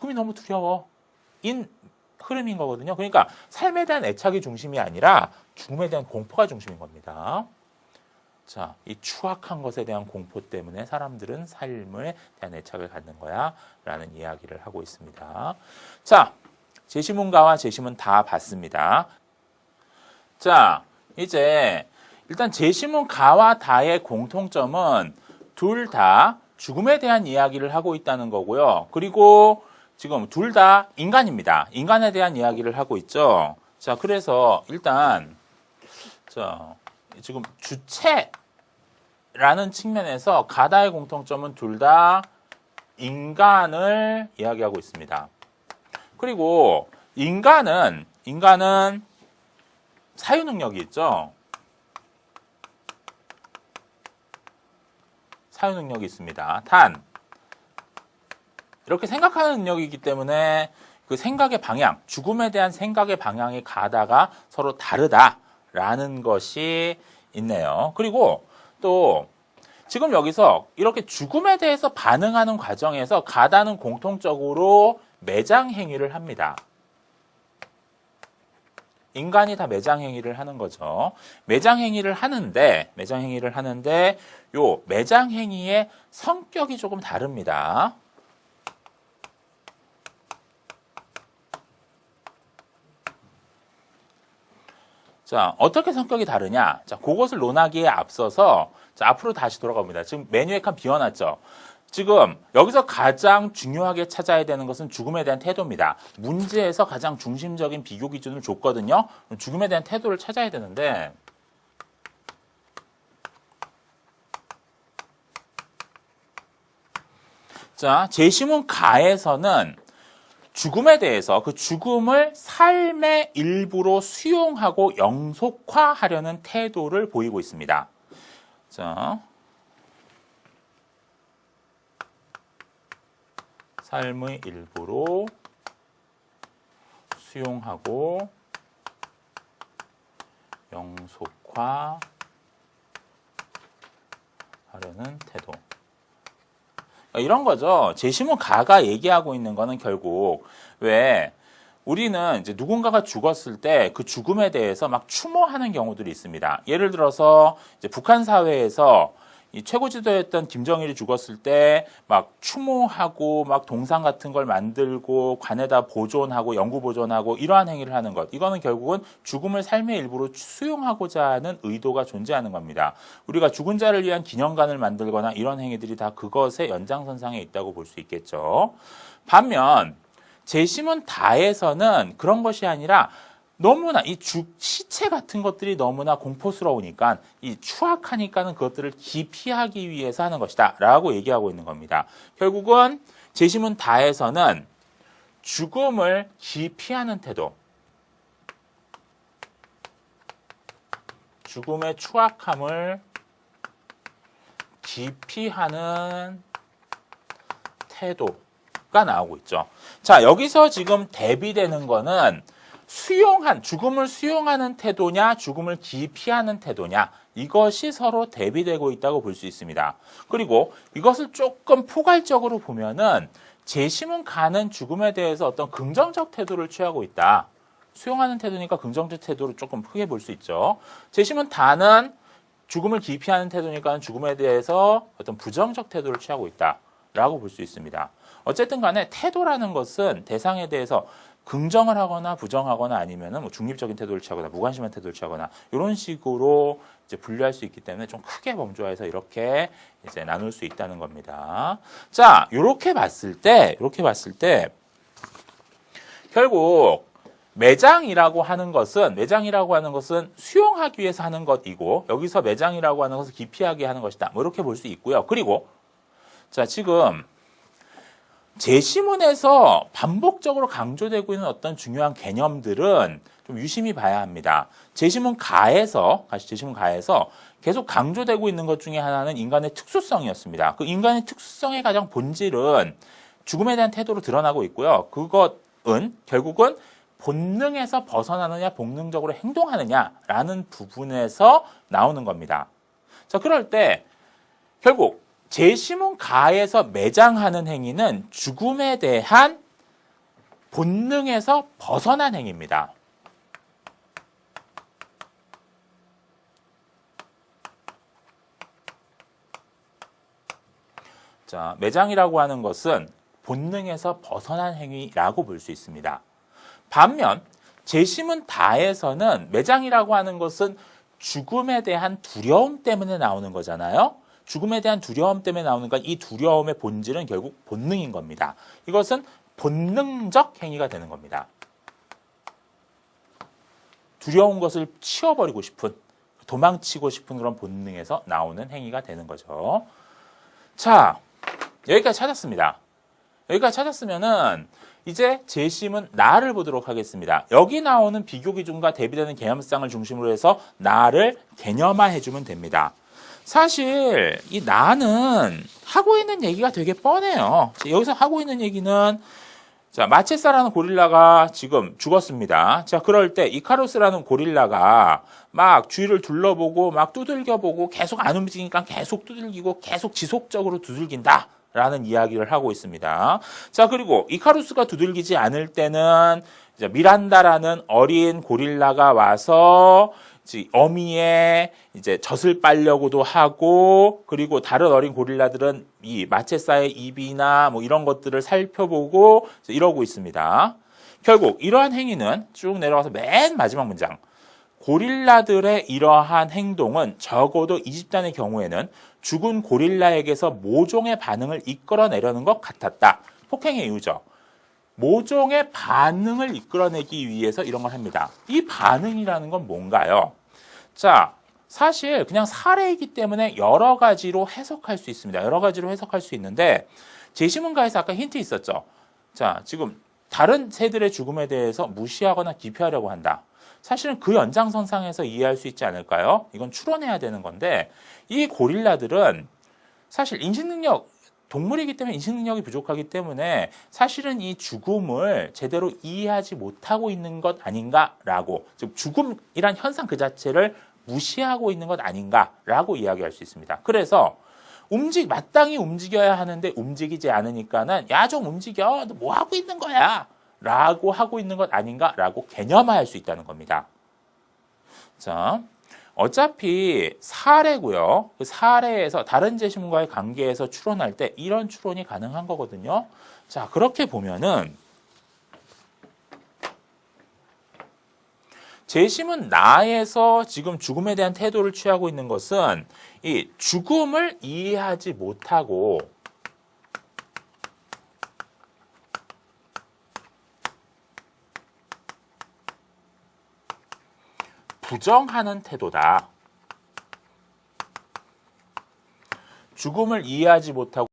죽음이 너무 두려워. 인 흐름인 거거든요. 그러니까 삶에 대한 애착이 중심이 아니라 죽음에 대한 공포가 중심인 겁니다. 자, 이 추악한 것에 대한 공포 때문에 사람들은 삶에 대한 애착을 갖는 거야 라는 이야기를 하고 있습니다. 자, 제시문가와 제시문 다 봤습니다. 자, 이제 일단 제시문가와 다의 공통점은 둘 다 죽음에 대한 이야기를 하고 있다는 거고요. 그리고 지금 둘 다 인간입니다. 인간에 대한 이야기를 하고 있죠. 자, 그래서 일단 자, 지금 주체라는 측면에서 가다의 공통점은 둘 다 인간을 이야기하고 있습니다. 그리고 인간은 사유 능력이 있죠. 사유 능력이 있습니다. 단 이렇게 생각하는 능력이기 때문에 그 생각의 방향, 죽음에 대한 생각의 방향이 가다가 서로 다르다라는 것이 있네요. 그리고 또 지금 여기서 이렇게 죽음에 대해서 반응하는 과정에서 가다는 공통적으로 매장 행위를 합니다. 인간이 다 매장 행위를 하는 거죠. 매장 행위를 하는데 요 매장 행위의 성격이 조금 다릅니다. 자, 어떻게 성격이 다르냐? 자, 그것을 논하기에 앞서서 자, 앞으로 다시 돌아갑니다. 지금 메뉴에 칸 비워놨죠? 지금 여기서 가장 중요하게 찾아야 되는 것은 죽음에 대한 태도입니다. 문제에서 가장 중심적인 비교 기준을 줬거든요. 죽음에 대한 태도를 찾아야 되는데 자, 제시문 가에서는 죽음에 대해서 그 죽음을 삶의 일부로 수용하고 영속화하려는 태도를 보이고 있습니다. 자, 삶의 일부로 수용하고 영속화하려는 태도. 이런 거죠. 제시문 가가 얘기하고 있는 거는 결국 왜 우리는 이제 누군가가 죽었을 때 그 죽음에 대해서 막 추모하는 경우들이 있습니다. 예를 들어서 이제 북한 사회에서 이 최고 지도였던 김정일이 죽었을 때 막 추모하고 막 동상 같은 걸 만들고 관에다 보존하고 영구 보존하고 이러한 행위를 하는 것. 이거는 결국은 죽음을 삶의 일부로 수용하고자 하는 의도가 존재하는 겁니다. 우리가 죽은 자를 위한 기념관을 만들거나 이런 행위들이 다 그것의 연장선상에 있다고 볼 수 있겠죠. 반면 제시문 다에서는 그런 것이 아니라 너무나 이 시체 같은 것들이 너무나 공포스러우니까 이 추악하니까는 그것들을 기피하기 위해서 하는 것이다 라고 얘기하고 있는 겁니다. 결국은 제시문 다에서는 죽음을 기피하는 태도, 죽음의 추악함을 기피하는 태도가 나오고 있죠. 자, 여기서 지금 대비되는 거는 죽음을 수용하는 태도냐, 죽음을 기피하는 태도냐, 이것이 서로 대비되고 있다고 볼 수 있습니다. 그리고 이것을 조금 포괄적으로 보면은 제시문 가는 죽음에 대해서 어떤 긍정적 태도를 취하고 있다. 수용하는 태도니까 긍정적 태도를 조금 크게 볼 수 있죠. 제시문 다는 죽음을 기피하는 태도니까 죽음에 대해서 어떤 부정적 태도를 취하고 있다라고 볼 수 있습니다. 어쨌든 간에 태도라는 것은 대상에 대해서 긍정을 하거나 부정하거나 아니면은 뭐 중립적인 태도를 취하거나 무관심한 태도를 취하거나 이런 식으로 이제 분류할 수 있기 때문에 좀 크게 범주화해서 이렇게 이제 나눌 수 있다는 겁니다. 자, 이렇게 봤을 때 결국 매장이라고 하는 것은 수용하기 위해서 하는 것이고 여기서 매장이라고 하는 것을 기피하게 하는 것이다. 뭐 이렇게 볼 수 있고요. 그리고 자, 지금 제시문에서 반복적으로 강조되고 있는 어떤 중요한 개념들은 좀 유심히 봐야 합니다. 제시문 가에서 계속 강조되고 있는 것 중에 하나는 인간의 특수성이었습니다. 그 인간의 특수성의 가장 본질은 죽음에 대한 태도로 드러나고 있고요. 그것은 결국은 본능에서 벗어나느냐, 본능적으로 행동하느냐라는 부분에서 나오는 겁니다. 자, 그럴 때 결국 제시문 가에서 매장하는 행위는 죽음에 대한 본능에서 벗어난 행위입니다. 자, 매장이라고 하는 것은 본능에서 벗어난 행위라고 볼 수 있습니다. 반면 재심은 다에서는 매장이라고 하는 것은 죽음에 대한 두려움 때문에 나오는 거잖아요. 죽음에 대한 두려움 때문에 나오는 건 이 두려움의 본질은 결국 본능인 겁니다. 이것은 본능적 행위가 되는 겁니다. 두려운 것을 치워버리고 싶은, 도망치고 싶은 그런 본능에서 나오는 행위가 되는 거죠. 자, 여기까지 찾았습니다. 여기까지 찾았으면은 이제 재심은 나를 보도록 하겠습니다. 여기 나오는 비교기준과 대비되는 개념상을 중심으로 해서 나를 개념화해주면 됩니다. 사실 이 나는 하고 있는 얘기가 되게 뻔해요. 여기서 하고 있는 얘기는 자, 마체사라는 고릴라가 지금 죽었습니다. 자, 그럴 때 이카루스라는 고릴라가 막 주위를 둘러보고 막 두들겨보고 계속 안 움직이니까 계속 두들기고 계속 지속적으로 두들긴다. 라는 이야기를 하고 있습니다. 자, 그리고 이카루스가 두들기지 않을 때는 이제 미란다라는 어린 고릴라가 와서 어미의 이제 젖을 빨려고도 하고, 그리고 다른 어린 고릴라들은 이 마체사의 입이나 뭐 이런 것들을 살펴보고 이러고 있습니다. 결국 이러한 행위는 쭉 내려가서 맨 마지막 문장. 고릴라들의 이러한 행동은 적어도 이 집단의 경우에는 죽은 고릴라에게서 모종의 반응을 이끌어내려는 것 같았다. 폭행의 이유죠. 모종의 반응을 이끌어내기 위해서 이런 걸 합니다. 이 반응이라는 건 뭔가요? 자, 사실 그냥 사례이기 때문에 여러 가지로 해석할 수 있습니다. 여러 가지로 해석할 수 있는데 제시문가에서 아까 힌트 있었죠. 자, 지금 다른 새들의 죽음에 대해서 무시하거나 기피하려고 한다. 사실은 그 연장선상에서 이해할 수 있지 않을까요? 이건 추론해야 되는 건데 이 고릴라들은 사실 인식능력, 동물이기 때문에 인식능력이 부족하기 때문에 사실은 이 죽음을 제대로 이해하지 못하고 있는 것 아닌가라고, 즉 죽음이란 현상 그 자체를 무시하고 있는 것 아닌가라고 이야기할 수 있습니다. 그래서 마땅히 움직여야 하는데 움직이지 않으니까는 야, 좀 움직여, 너 뭐 하고 있는 거야? 라고 하고 있는 것 아닌가라고 개념화할 수 있다는 겁니다. 자, 어차피 사례고요. 그 사례에서 다른 제시문과의 관계에서 추론할 때 이런 추론이 가능한 거거든요. 자, 그렇게 보면은 제시문 나에서 지금 죽음에 대한 태도를 취하고 있는 것은 이 죽음을 이해하지 못하고 부정하는 태도다. 죽음을 이해하지 못하고